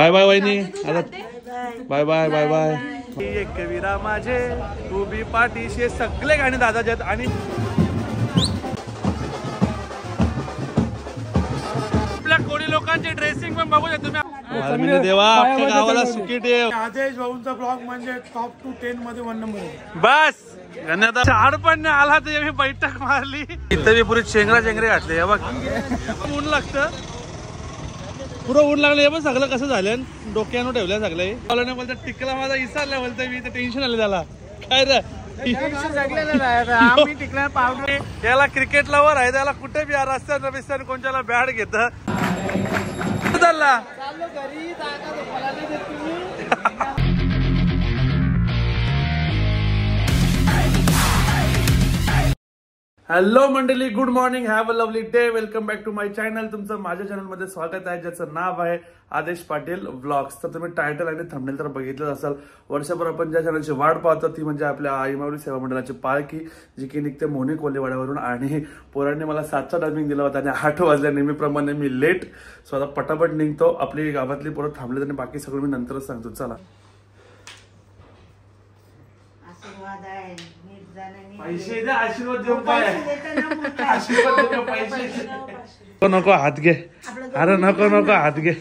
Bye bye वहिनी. आता bye bye bye bye. एक कविरा माझे उभी पाठीशी सगळे गाणे दादाचे आहेत. आणि आपल्या कोळी लोकांची ड्रेसिंग पण बघू शकता तुम्ही. देवा आपल्या गावाला सुखी ठेव. आदेश भाऊंचा ब्लॉग म्हणजे टॉप टू 10 मध्ये 1 नंबर. बस झाड पण नाही आला तर मी बैठक मारली. इथं मी पुरी चेंगरे घातले. हे बघ ऊन लागतं, पुरं ऊन लागलं. हे पण सगळं कसं झालं डोक्यानं ठेवलं सगळं. मला बोलतं टिकला माझा विसरला बोलतोय मी. तर टेन्शन आलं त्याला. काय रे आम्ही टिकला पावडे. याला क्रिकेट लवर आहे, त्याला कुठे बी रस्त्यानं बिस्त्यानं कोणत्याला बॅट घेत चालला. हॅलो मंडळी, good morning, have a lovely day. Welcome back to my channel. तुमचं माझ्या चॅनलमध्ये स्वागत आहे, ज्याचं नाव आहे आदेश पाटील व्लॉग्स. तर तुम्ही टायटल आणि थंबनेल तर बघितलंच असाल. वर्षभर आपण ज्या चॅनलची वाट पाहतो ती म्हणजे आपल्या आई माऊली सेवा मंडळाची पालखी, जी की निघते मोहनी कोल्हेवाड्यावरून. आणि पोरांनी मला 7चा टायमिंग दिला होता आणि 8 वाजल्या. नेहमीप्रमाणे मी लेट. सो आता पटापट निघतो. आपली गावातली पोरं थांबले आणि बाकी सगळं मी नंतरच सांगतो. चला. पैसे द्या, आशीर्वाद देऊ. काय आशीर्वाद देऊ? पैसे नको, हात घे. अरे नको नको, हात घे.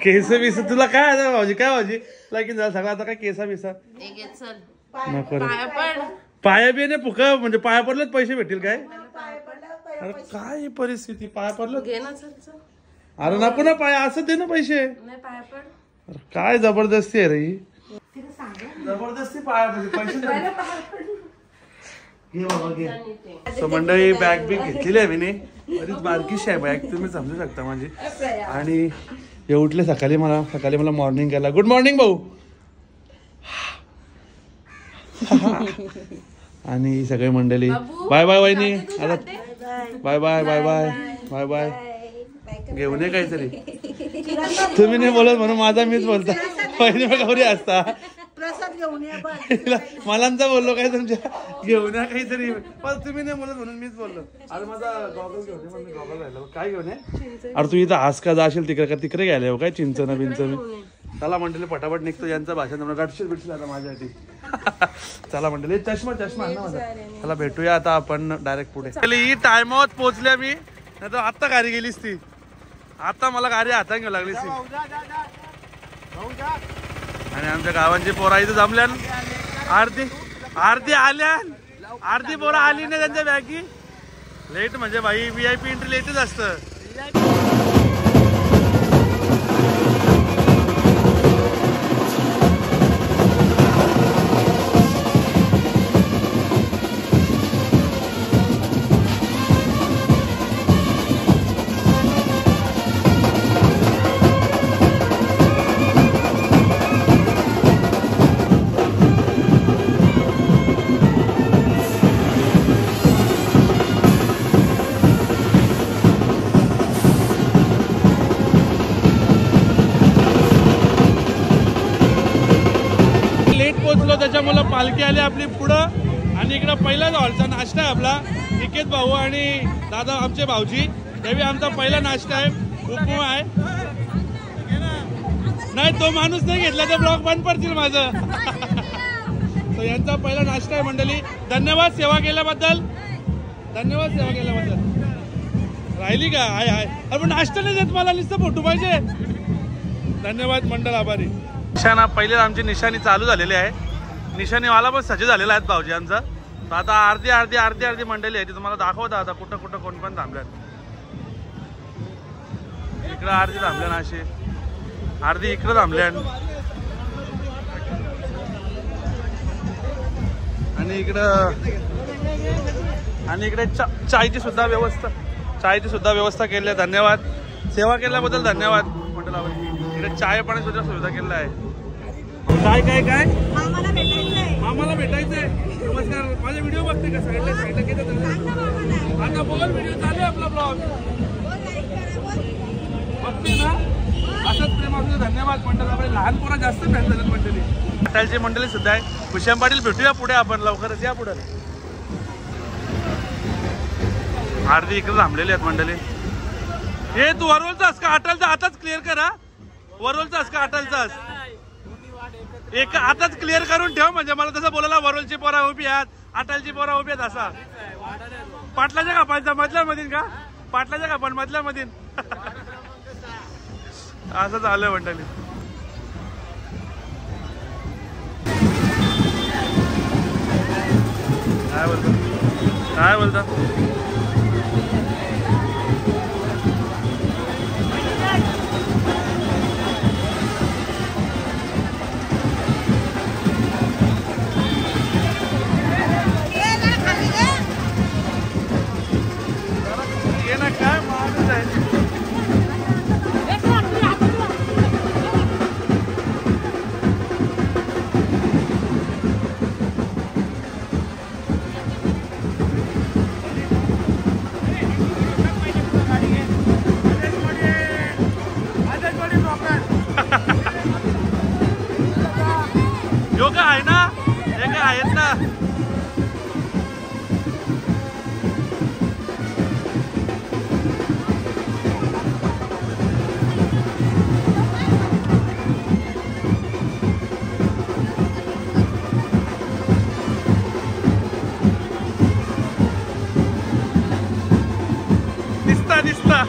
केस बिस तुला काय आता भाऊजी? काय भाऊजी लागेल झालं सगळं. आता काय केसा बिसा नको. पाया बी नाही फुका म्हणजे पाया पडलेच पैसे भेटतील काय? अरे काय परिस्थिती, पाया पडलं. अरे नको ना पाया, असं दे ना पैसे. अरे काय जबरदस्ती आहे रे, जबरदस्ती पाया म्हणजे पैसे घे बाबा घे. सो मंडळी बॅग बी घेतलेली आहे मी. बरीच बारकीशी आहे बॅग, तुम्ही समजू शकता माझी. आणि हे उठले सकाळी मला मॉर्निंग केला. गुड मॉर्निंग भाऊ. आणि सगळे मंडळी बाय बाय वहिनी. आता bye bye bye bye bye bye. घेऊन ये काहीतरी. तुम्ही नाही बोलत म्हणून माझा मीच बोलता. वहिनी गौरी असता मला बोललो काय तुमच्या घेऊन या काहीतरी, पण तुम्ही नाही बोलत म्हणून मीच बोललो. अरे माझा गॉगल घेऊन ये. मी गॉगल राहिलो. काय घेऊन ये? अरे तू इथं आज का जाशील तिकडे का तिकडे गेले हो काय? चिंचन बिंचन. चला मंडळी पटापट निघतो. यांचं भाषण गाठशील बिटशील आता माझ्यासाठी. चला मंडळी. चष्मा आणा माझा. चला भेटूया आता आपण डायरेक्ट पुढे. ही टायमावर पोहोचल्या मी, नाही तर आत्ता गाडी गेलीस ती. आता मला गाडी हातात घेऊ लागलीस ती. आणि आमच्या गावांची पोरा इथं जमल्या. अर्धी आल्या, अर्धी पोरा आली नाही त्यांच्या बॅगी. लेट म्हणजे भाई VIP एंट्री लेटच असतं. त्याच्यामुळे पालखी आली आपली पुढं. आणि इकडं पहिलाच हॉलचा नाश्ता आहे आपला. निकेत भाऊ आणि दादा आमचे भाऊजी, त्यावेळी आमचा पहिला नाश्ता आहे. उपमा आहे. नाही तो माणूस नाही घेतला तर ब्लॉग बंद पडतील माझं. तर यांचा पहिला नाश्ता आहे मंडळी. धन्यवाद सेवा केल्याबद्दल. धन्यवाद सेवा केल्याबद्दल. राहिली का? हाय हाय. अरे पण नाश्ता नाही देत मला, नुसतं फोटो पाहिजे. धन्यवाद मंडळ, आभारी. निशाणा पहिले आमची निशाणी चालू झालेली आहे. निशाणीवाला पण सज्ज झालेला आहेत भाऊजी आमचा. तर आता अर्धी मंडळी आहे ती तुम्हाला दाखवता. आता कुठं कुठं कोण पण थांबल्यात. इकडं अर्धी थांबल्या, अशी अर्धी इकडं थांबल्या. आणि इकडे चायची सुद्धा व्यवस्था केली आहे. धन्यवाद. सेवा केल्याबद्दल धन्यवाद मंडळावर. इकडे चाय पाणी सुद्धा सुविधा केलेला आहे. काय काय काय मामाला भेटायचंय. नमस्कार. माझे व्हिडिओ बघते का? साईडला घेतात आता. बोल व्हिडिओ चालू आहे आपला ब्लॉग. बघते ना. असंच प्रेम असं. धन्यवाद मंडळ. आपले लहान पोरा जास्त फॅन झालेत मंडळी. हॉटेलची मंडळी सुद्धा आहे. खुशाम पाटील भेटूया पुढे आपण लवकरच. या पुढे. अर्धी इकडे थांबलेली आहेत मंडळी. हे तू वरवलचास का अटलचा आताच क्लिअर करा. वरवलचास का अटलचास एक आताच क्लिअर करून ठेव म्हणजे मला तसं बोलायला वरवलची पोरा उभी आहेत अटलची पोरा उभी आहेत असा. पाटलाच्या का पाहिजे मधल्या मधीन का पाटलाच्या का पण मधल्या मधीन असं झालं मंडळी. काय बोलतो काय बोलता. ये ना काय माणूस आहे. योगा आहे ना हे काय आहेत ना. दिसता दिसता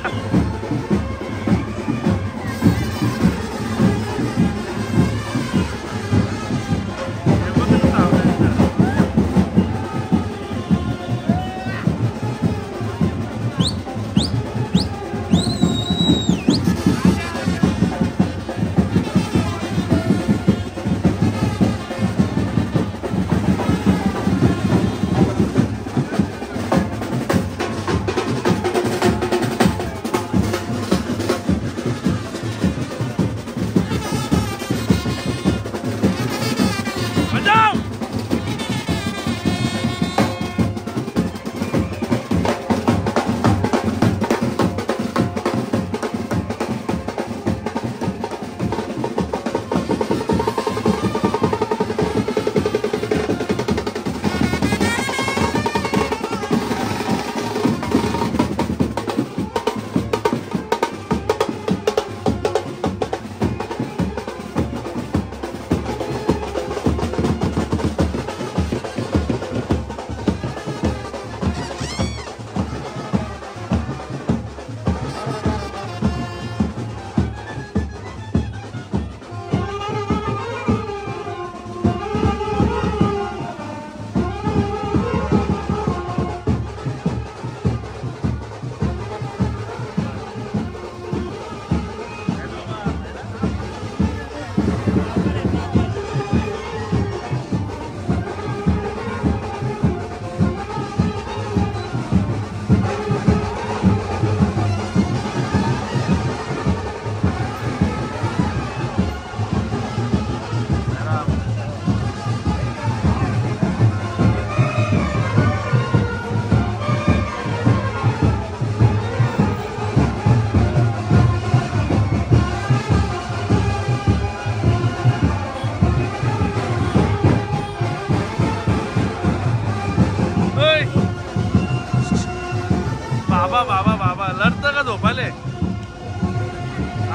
बाबा बाबा बाबा लढत का झोपाले.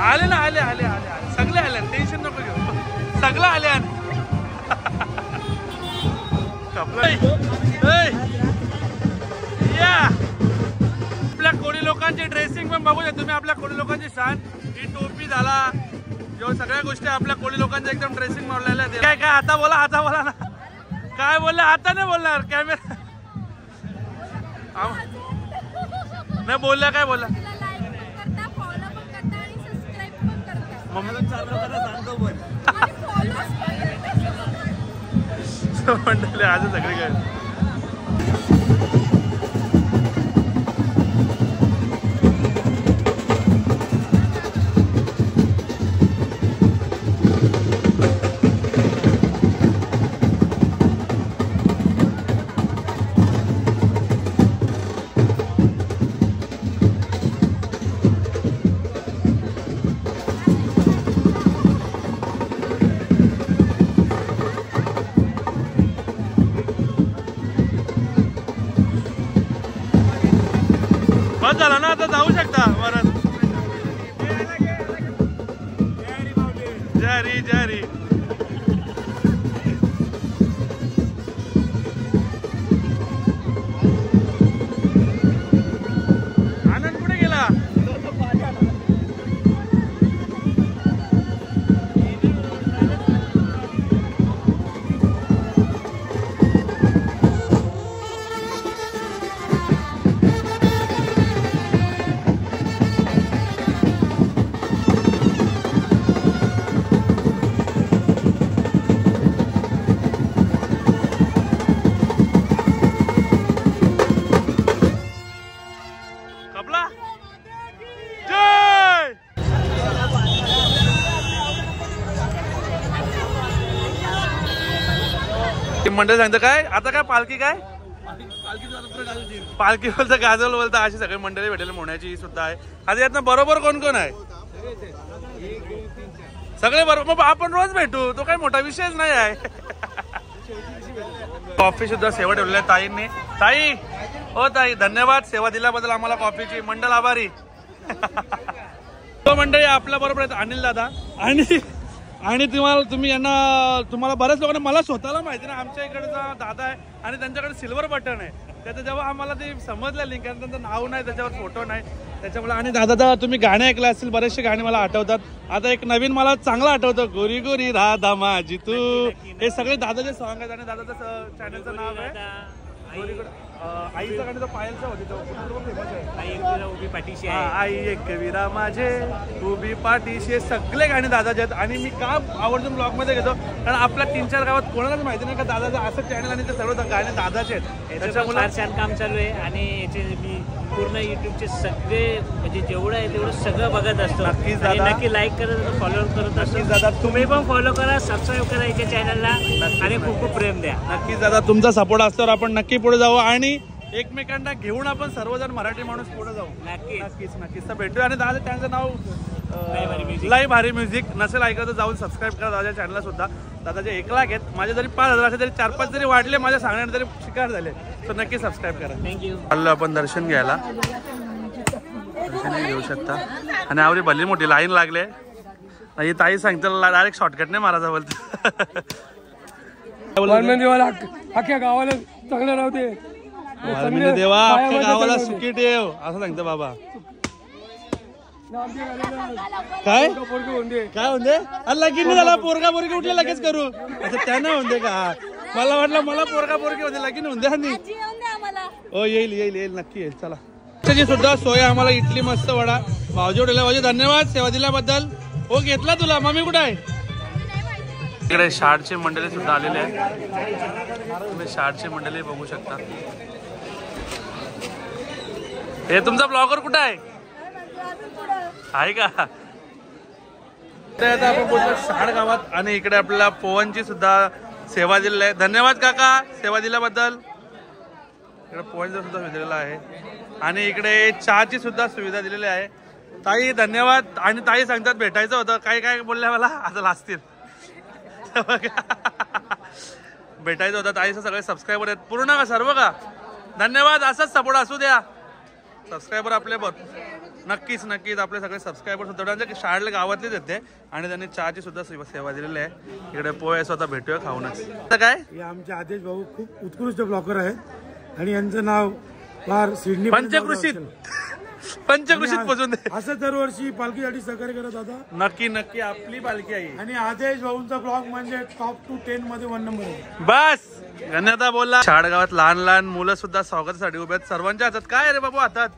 आले ना आले आले आले आले सगळे आले टेन्शन नको घेऊ सगळं आले. आपल्या कोळी लोकांची ड्रेसिंग पण बघू शकता तुम्ही. आपल्या कोळी लोकांची शान ही टोपी झाला जो सगळ्या गोष्टी आपल्या कोळी लोकांच्या एकदम ड्रेसिंग मारलेल्या. काय काय आता बोला ना काय बोलले आता नाही बोलणार कॅमेरा नाही बोलल्या काय बोला. मंडळी आज सगळे काय बस झाला ना आता जाऊ शकता परत. हरी जय हरी. आनंद कुठे गेला? मंडळ सांगतं काय आता काय पालखी काय पालखी बोलतं गाजवल बोलतं अशी सगळी मंडळी भेटेल मोहण्याची सुद्धा आहे. आता यातनं बरोबर कोण कोण आहे? सगळे बरोबर. मग आपण रोज भेटू तो काही मोठा विषयच नाही आहे. कॉफी सुद्धा सेवा ठेवलेली आहे ताईंनी. ताई हो ताई धन्यवाद सेवा दिल्याबद्दल आम्हाला कॉफीची. मंडळ आभारी. तो मंडळी आपल्या बरोबर आहेत अनिल दादा आणि तुम्ही यांना तुम्हाला बऱ्याच लोकांना मला स्वतःला माहिती ना आमच्या इकडचा दादा आहे आणि त्यांच्याकडे सिल्वर बटन आहे. त्याचं जेव्हा आम्हाला ते समजलं लिंक कारण त्यांचं नाव नाही त्याच्यावर फोटो नाही त्याच्यामुळे. आणि दादा तुम्ही गाणे ऐकले असतील बरेचसे गाणे मला आठवतात. आता एक नवीन मला चांगलं आठवतं गोरी गोरी राधा माझी तू. हे सगळे दादाचे सॉंग आहेत आणि दादाचं चॅनलचं नाव आहे आईचं गाणं पायलचं होती उभी पाठीशी आई एक विरा माझे उभी पाठीशी. हे सगळे गाणे दादाचे आहेत आणि मी का आवर्जून ब्लॉग मध्ये घेतो कारण आपल्या 3-4 गावात कोणालाच माहिती नाही का दादाचं असं चॅनल आणि ते सर्व गाणे दादाचे आहेत. त्याच्यामुळे फार छान काम चालू आहे आणि याचे मी पूर्ण युट्यूबचे सगळे म्हणजे जेवढं आहे तेवढं सगळं बघत असतो. नक्कीच दादा नक्की लाईक करत फॉलो करत असतो. दादा तुम्ही पण फॉलो करा सबस्क्राईब करा याच्या चॅनलला आणि खूप खूप प्रेम द्या. नक्कीच दादा तुमचा सपोर्ट असल्यावर आपण नक्की पुढे जाऊ आणि एकमेकांना घेऊन आपण सर्वजण मराठी माणूस पुढे जाऊ. नक्कीच तर भेटूया. आणि दादा त्यांचं नाव लय भारी म्युझिक नसेल ऐकलं तर जाऊन सबस्क्राईब करा दादाच्या चॅनलला सुद्धा. दादाचे 1 लाख आहेत माझे जरी 5,000 असे तरी 4-5 जरी वाढले माझ्या सांगण्याने तरी शिकार झाले तर नक्की सबस्क्राईब करा. थँक्यू. चाललो आपण दर्शन घ्यायला. दर्शन घेऊ शकता आणि आवडी भली मोठी लाईन लागले नाही. ताई सांगते डायरेक्ट शॉर्टकट नाही मारायचा बोलतो. अख्ख्या गावाला चांगलं राहते देवा अख्ख्या गावाला सुखी ठेव असं सांगतो बाबा. काय काय म्हणते लगीन झाला पोरगा पोरगी उठले लगेच करू अच्छा त्यांना म्हणते का? मला वाटलं मला पोरगा पोरगी होते लगीन होऊन द्या. हो येईल येईल येईल नक्की येईल. चला त्याची सुद्धा सोय आम्हाला इडली मस्त वडा भाऊजी उठला भाऊजी धन्यवाद सेवा दिल्याबद्दल. हो घेतला तुला मम्मी कुठे आहे? इकडे शाळेची मंडळी सुद्धा आलेली आहे. तुम्ही शाळेची मंडळी बघू शकता. हे तुमचा ब्लॉगर कुठे आहे का? आता आपण बोलतो शाड गावात आणि इकडे आपल्याला पोवनची सुद्धा सेवा दिलेली आहे. धन्यवाद काका सेवा दिल्याबद्दल. इकडे पोवनचा सुद्धा दिलेला आहे आणि इकडे चहाची सुद्धा सुविधा दिलेली आहे. ताई धन्यवाद. आणि ताई सांगतात भेटायचं होतं काय काय बोलल्या मला आता लाजतील. भेटायचं होतं ताईचं सगळे सबस्क्रायबर आहेत पूर्ण का सर्व का? धन्यवाद असंच सपोर्ट असू द्या. सबस्क्रायबर आपले नक्कीच नक्कीच आपले सगळे सबस्क्रायबर सुद्धा शाळेला गावातलेच येते आणि त्यांनी चहाची सुद्धा सेवा दिलेली आहे. इकडे पोहे स्वतः भेटूया खाऊनच. आता काय हे आमचे आदेश भाऊ खूप उत्कृष्ट ब्लॉगर आहेत आणि यांचं नाव फार सिडनी पंचकृषीत पोचून दे. असं दरवर्षी पालखीसाठी सहकार्य करत होता. नक्की नक्की आपली पालखी आहे आणि आदेश भाऊंचा ब्लॉग म्हणजे टॉप टू 10 मध्ये 1 नंबर आहे. बस धन्यवाद बोलला. शाळगावात लहान लहान मुलं सुद्धा स्वागतासाठी उभे आहेत. सर्वांच्या हातात काय रे बाबू हातात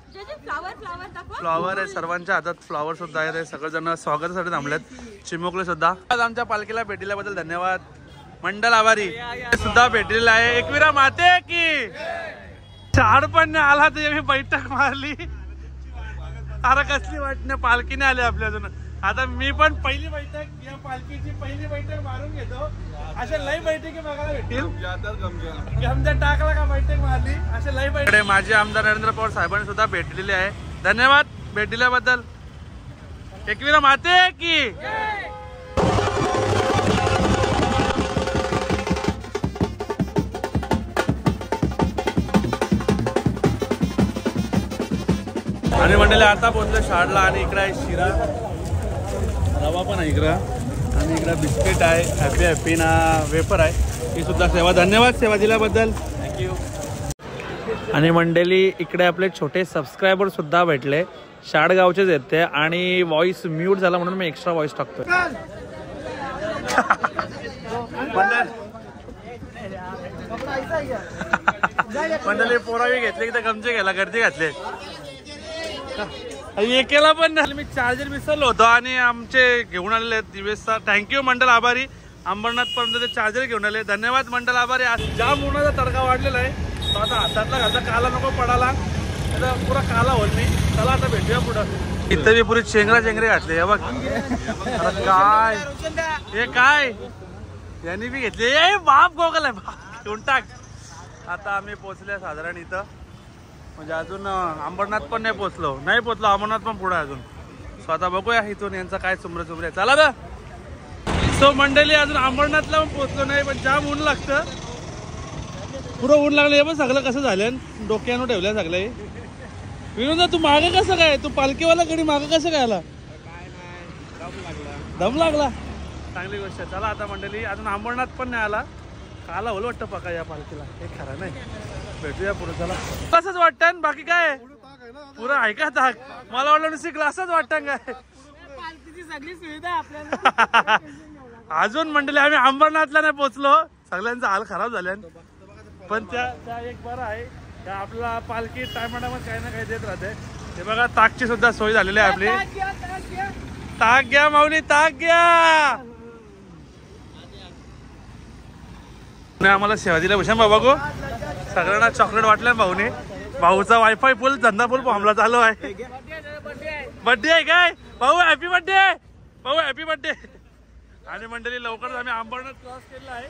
फ्लॉवर आहे. सर्वांच्या हातात फ्लॉवर सुद्धा आहे. सगळेजण स्वागतासाठी थांबलेत. चिमुकले सुद्धा. आज आमच्या पालखीला भेटल्याबद्दल धन्यवाद. मंडल आभारी सुद्धा भेटलेला आहे. एकविरा माते की शाळपण आला तर मी बैठक मारली. अरे कसली वाटणे पालखीने आले आपल्या अजून. आता मी पण पहिली बैठक या पालखीची पहिली बैठक मारून घेतो. अशा लई बैठकी बघायला भेटतील. गमजा टाकला का बैठक मारली अशा लई बैठक. माझे आमदार नरेंद्र पवार साहेबांनी सुद्धा भेट दिलेली आहे. धन्यवाद भेट दिल्याबद्दल. एकविरा माते की आणि मंडळी आता पोहोचलो शाळेला आणि इकडे आहे शिरा रवा पण आहे इकडं आणि इकडे बिस्किट आहे, हॅपी हॅपी ना वेफर आहे, ही सुद्धा सेवा. धन्यवाद सेवा दिल्याबद्दल, थँक्यू. आणि मंडळी इकडे आपले छोटे सबस्क्रायबर सुद्धा भेटले, शाडगावचेच आहेत ते, आणि व्हॉइस म्यूट झाला म्हणून मी एक्स्ट्रा व्हॉइस टाकतोय. मंडळी पोरावी घेतले की तर गमचे घ्यायला गर्दी घातले. एकेला पण मी चार्जर विसरलो होतो आणि आमचे घेऊन आलेले दिवेशचा. थँक्यू मंडळ, आभारी. अंबरनाथ पर्यंत ते चार्जर घेऊन आले, धन्यवाद मंडळ, आभारी. जाम उन्हाचा तडका वाढलेला आहे, तो आता हातातला घालता काला नको पडाला, पुरा काला होल मी. चला आता भेटूया पुढं. इथं मी पुरी चेंगरे घातले, हे बघ. काय हे काय यांनी बी घेतले, ए बाप गोगल आहे, घेऊन टाक. आता आम्ही पोहोचले साधारण इथं, म्हणजे अजून अंबरनाथ पण नाही पोहोचलो अंबरनाथ पण पुढे अजून. सो आता बघूया इथून यांचा काय चुमरे. चला ना. सो मंडळी अजून अंबरनाथला पण पोहोचलो नाही, पण जाम ऊन लागतं, पुरं ऊन लागलं. हे पण सगळं कसं झालं, डोक्यानं ठेवलं सगळं. विनोद तू मागं कसं काय, तू पालखीवाला गडी मागं कसं काय आला? दम लागला, चांगली गोष्ट. चला आता मंडळी अजून अंबरनाथ पण नाही आला, काला होल वाटतं पका या पालखीला, हे खरं नाही. भेटूया पुढे. चला कसंच वाटतं, बाकी काय पुरं आहे का ताक? मला वाटलं नुसती ग्लासच वाटतं काय. सगळी सुविधा आपल्याला. अजून मंडळी आम्ही अंबरनाथला नाही पोहोचलो, सगळ्यांचा हाल खराब झाल्या, पण त्या एक बरं आहे, त्या आपला पालखी टायमाटायमात काही ना काही देत राहते. हे बघा ताकची सुद्धा सोय झालेली आहे आपली. ताक घ्या माऊली, ताक घ्या. आम्हाला सेवा दिल्या भूषण बाबा गो, सगळ्यांना चॉकलेट वाटल्या भाऊने. भाऊचा वायफाय फुल, धंदा फुल हमला चालू आहे. बर्थडे आहे काय भाऊ? हॅपी बर्थडे भाऊ, हॅपी बर्थडे. आणि मंडळी लवकरच आम्ही अंबरनाथ क्रॉस केलेला आहे,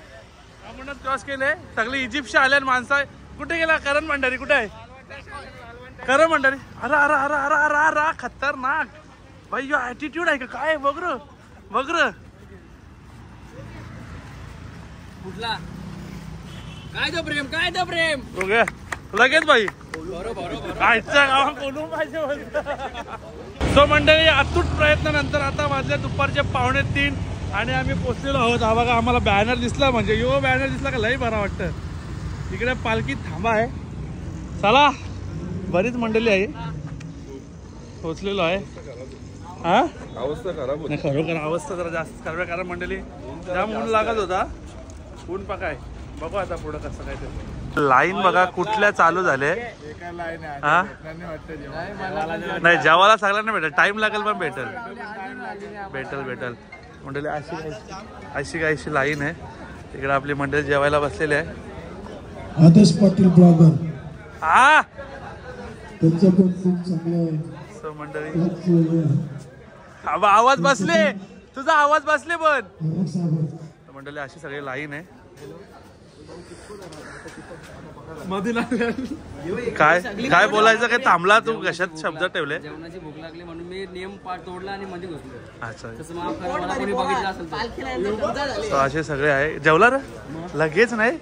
अंबरनाथ क्रॉस केले. सगळे इजिप्तचे आले माणसं. कुठे गेला करण भंडारी? कुठे आहे करण भंडारी? अरे अरे अरे अरे अरे अरे खतरनाक भाई, यो ऍटिट्यूड आहे का काय? बघ र कुठला काय तो प्रेम लगेच भाई आजच्या गावात बोलून पाहिजे. सो मंडळी अतूट प्रयत्नानंतर आता वाजले दुपारचे 2:45 आणि आम्ही पोहोचलेलो आहोत. हा बघा आम्हाला बॅनर दिसला, म्हणजे यो बॅनर दिसला का लई बरा वाटतं. इकडे पालखी थांबा आहे. चला बरीच मंडळी आहे, पोहोचलेलो आहे. हा अवस्था खराब होती, खरोखर अवस्था जरा जास्त खराब आहे, कारण मंडळी जाम ऊन लागत होता. ऊन पकाय बघू आता पुढं कसं काय ते. लाईन बघा कुठल्या चालू झाले. हा नाही जेवायला सगळ्यांना भेटेल, टाइम लागेल पण भेटेल मंडळी. अशी लाईन आहे. इकडे आपली मंडळी जेवायला बसलेली आहे. आदेश पाटील ब्लॉगर, हा त्यांचं पण खूप चांगलं आहे. सो मंडळी आवाज बसले, तुझा आवाज बसले पण मंडळी. अशी सगळी लाईन आहे. काय काय बोलायचं, काय थांबला तू? कशात शब्द ठेवले? जेवणाची भूक लागली म्हणून मी नियम तोडला आणि मध्ये घुसलो. अच्छा, तसं मला कोणी बघितलं असेल. असे सगळे आहे. जेवला रे लगेच? नाही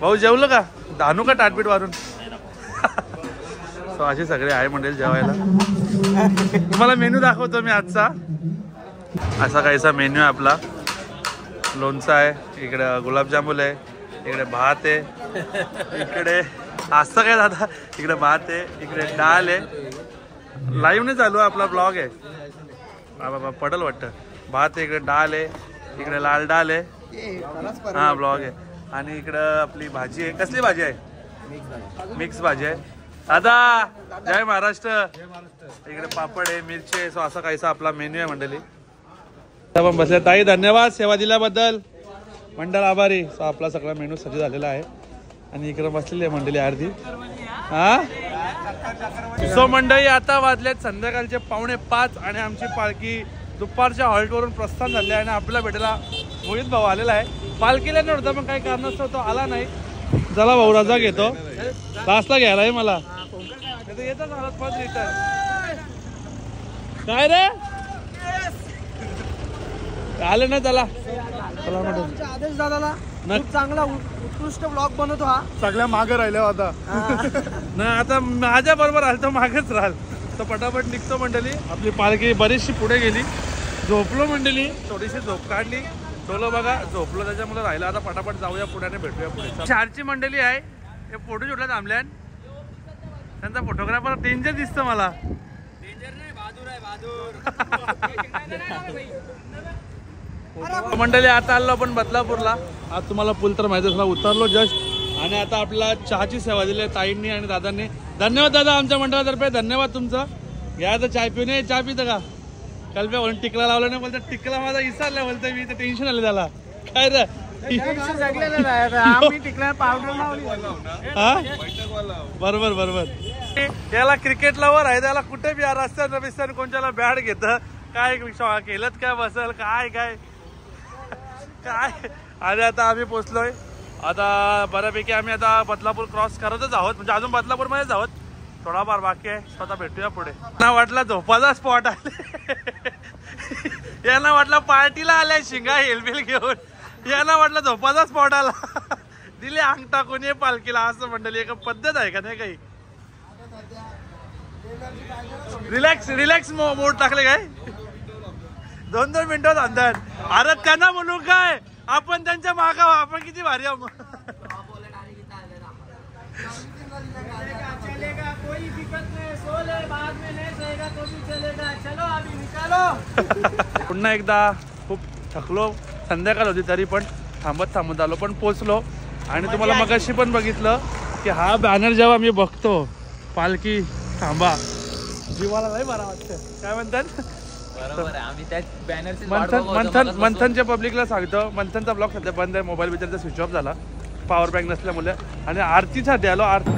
भाऊ जेवलं का? दानू का टाटपीट वारून? सो असे सगळे आहे मंडळी जेवायला. तुम्हाला मेन्यू दाखवतो मी आजचा. असा काहीसा मेन्यू आहे आपला. लोणचं आहे, इकडे गुलाबजामुन आहे, इकडे भात आहे, इकडे असं काय दादा, इकडे भात आहे, इकडे डाळ आहे. लाईव्ह नाही चालू आहे, आपला ब्लॉग आहे. बाबा पडल वाटतं. भात आहे, इकडे डाळ आहे, इकडे लाल डाळ आहे. हा ब्लॉग आहे. आणि इकडं आपली भाजी आहे. कसली भाजी आहे? मिक्स भाजी आहे. दादा जय महाराष्ट्र. इकडे पापड आहे, मिरची आहे. सो असा काहीसा आपला मेन्यू आहे मंडळी. आपण बसले. ताई धन्यवाद सेवा दिल्याबद्दल, मंडळ आभारी. सो आपला सगळा मेनू सज्ज झालेला आहे. आणि इकडे बसलेली आहे मंडळी अर्धी. हा सो मंडळी आता वाजलेत संध्याकाळचे 4:45 आणि आमची पालखी दुपारच्या हॉल्टवरून प्रस्थान झाले. आणि आपल्याला भेटायला मोहित भाऊ आलेला आहे. पालखीला नव्हता पण काही कारणास्तव तो आला नाही. चला भाऊ रजा घेतो, लास्टला घ्यायला आहे मला. येतच आलात परत रिटर्न. काय रे आलं ना? त्याला आदेश दादाला खूप चांगला उत्कृष्ट ब्लॉग बनवतो हा. सगळ्या मागे राहिल्या होता ना, आता माझ्या बरोबर आलं तर मागेच राहाल. तर पटापट निघतो मंडळी. आपली पालखी बरीचशी पुढे गेली झोपलो मंडळी, थोडीशी झोप काढली, टोलो बघा झोपलो त्याच्यामुळे राहिलं. आता पटापट जाऊया पुढे, भेटूया पुढे. 4ची मंडळी आहे, हे फोटो शूटला थांबल्यान. त्यांचा फोटोग्राफर डेंजर दिसतो मला. मंडळी आता आलो आपण बदलापूरला. आज तुम्हाला पूल तर माहिती असला, उतरलो जस्ट. आणि आता आपला चहाची सेवा दिली ताईंनी आणि दादांनी. धन्यवाद दादा आमच्या मंडळातर्फे, धन्यवाद तुमचं. घ्या आता चाय पिऊन. चहा पितं का? काल मी म्हणून टिकला लावला नाही, बोलतो टिकला माझा विसरला, बोलतोय मी. तर टेन्शन आलं त्याला. काय रे बरोबर बरोबर. याला क्रिकेट लवर आहे, त्याला कुठे बी रस्त्यानं बिस्त्यानं कोणत्याला बॅट घेत काय केलं काय बसल काय काय काय. आणि आता आम्ही पोचलोय. आता बऱ्यापैकी आम्ही आता बदलापूर क्रॉस करतच आहोत, म्हणजे अजून बदलापूर मध्येच आहोत. थोडाफार बाकी आहे. स्वतः भेटूया पुढे. ना वाटला झोपाचा स्पॉट आले, यांना वाटलं पार्टीला आलाय शिंगा हेलमेल घेऊन, यांना वाटलं झोपाचा स्पॉट आला. दिले अंग टाकून ये पालखीला. असं मंडळी एक पद्धत आहे का नाही काही? रिलॅक्स रिलॅक्स मोड टाकले काय? 2-2 मिनिटात अंदाज. अरे त्यांना म्हणू काय, आपण त्यांच्या मागा, आपण किती भारी आहोत. पुन्हा एकदा खूप थकलो, संध्याकाळ होती तरी पण थांबत आलो, पण पोचलो. आणि तुम्हाला मगाशी पण बघितलं की हा बॅनर जेव्हा मी बघतो, पालखी थांबा, जीवाला लय बरा वाटतं. काय म्हणतात? मंथनच्या पब्लिकला सांगतो, मंथनचा ब्लॉग सध्या बंद आहे, मोबाईल बिचारचा स्विच ऑफ झाला पॉवर बँक नसल्यामुळे. आणि आरतीसाठी आलो. आरती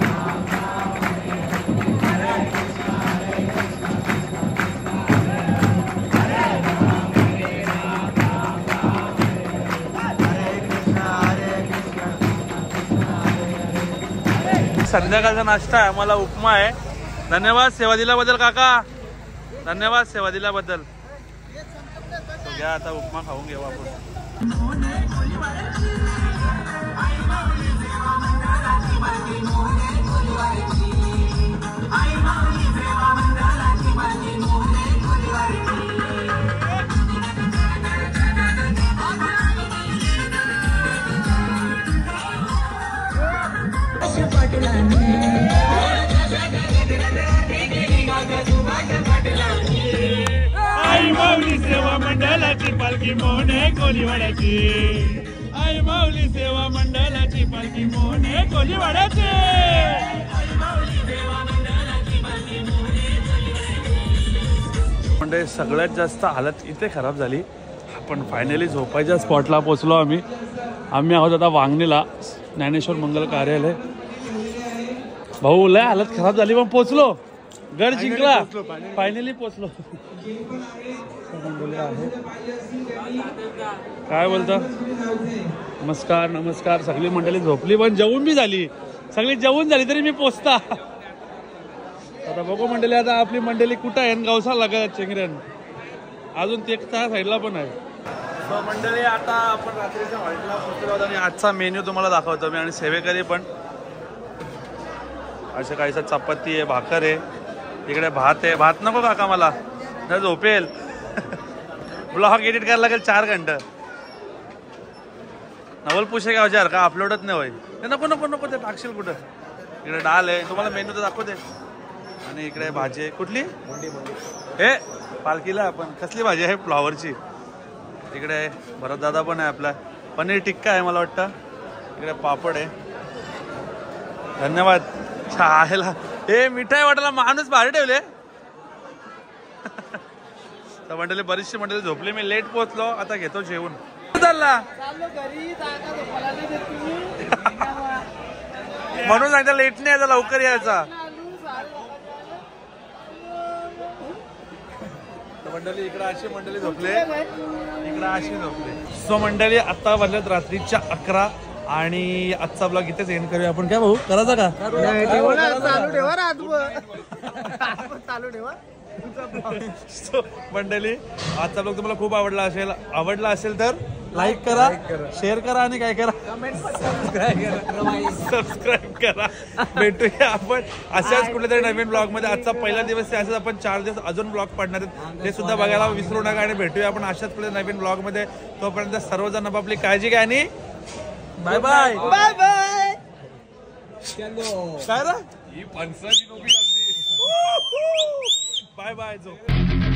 संध्याकाळचा नाश्ता आहे, आम्हाला उपमा आहे. धन्यवाद सेवा दिल्याबद्दल काका, धन्यवाद सेवा दिल्याबद्दल. घ्या आता उपमा खाऊन घेऊ आपण. आई माऊली सेवा मंडळाची पालखी मोने कोलीवाड्याची. आई माऊली सेवा मंडळाची पालखी मोने कोलीवाड्याची. म्हणजे सगळ्यात जास्त हालत इथे खराब झाली. आपण फायनली झोपायच्या स्पॉटला पोचलो. आम्ही आहोत आता वांगणीला, ज्ञानेश्वर मंगल कार्यालय. भाऊ लय हालत खराब झाली पण पोचलो, गड जिंकला, फायनली पोचलो. काय बोलता? नमस्कार नमस्कार. सगळी मंडळी झोपली पण जेवून बी झाली, सगळी जेवून झाली तरी मी पोचता. आता बघू मंडळी, आता आपली मंडळी कुठं आहे? गावसा लागत चेंगऱ्यान, अजून ते त्या साईडला पण आहे. मंडळी आता आपण रात्रीच्या हॉटेलला पोहोचलो आणि आजचा मेन्यू तुम्हाला दाखवतो मी. आणि सेवेकरी पण असे काहीसा चपाती आहे, भाकर आहे, इकडे भात आहे. भात नको काका मला, नाही झोपेल. ब्लॉग एडिट करायला लागेल 4 घंटे. नवल पुशे का हजार का अपलोडच नाही होईल. नको नको नको, ते टाकशील कुठं. इकडे डाल आहे, तुम्हाला मेन्यू तर दाखवते. आणि इकडे भाजी आहे, कुठली हे पालखीला आपण कसली भाजी आहे? फ्लॉवरची. इकडे भरत दादा पण आहे आपला. पनीर टिक्का आहे मला वाटतं. इकडे पापड आहे. धन्यवाद. छायला हे मिठाई वाटायला माणूस भारी ठेवले. तर मंडळी बरीचशी मंडळी झोपली, मी लेट पोहोचलो. आता घेतो जेवण. म्हणून सांगता लेट नाही यायचा, लवकर यायचा. मंडळी इकडे अशी मंडळी झोपले, इकडे अशी झोपले. सो मंडळी आता वाजल्यात रात्रीच्या 11 आणि आजचा ब्लॉग इथेच एंड करूया आपण. काय भाऊ करायचा का? चालू ठेवा. मंडळी आजचा ब्लॉग तुम्हाला खूप आवडला असेल तर लाईक करा, शेअर करा आणि काय करा, सबस्क्राईब करा. भेटूया आपण अशाच कुठल्यातरी नवीन ब्लॉग मध्ये. आजचा पहिला दिवस आहे, असंच आपण 4 दिवस अजून ब्लॉग पडणार आहेत, ते सुद्धा बघायला विसरू नका. आणि भेटूया आपण अशाच कुठल्या नवीन ब्लॉग मध्ये. तोपर्यंत सर्वजण आपली काळजी घ्या आणि बाय बाय. Bye bye. काय रे बाय बाय.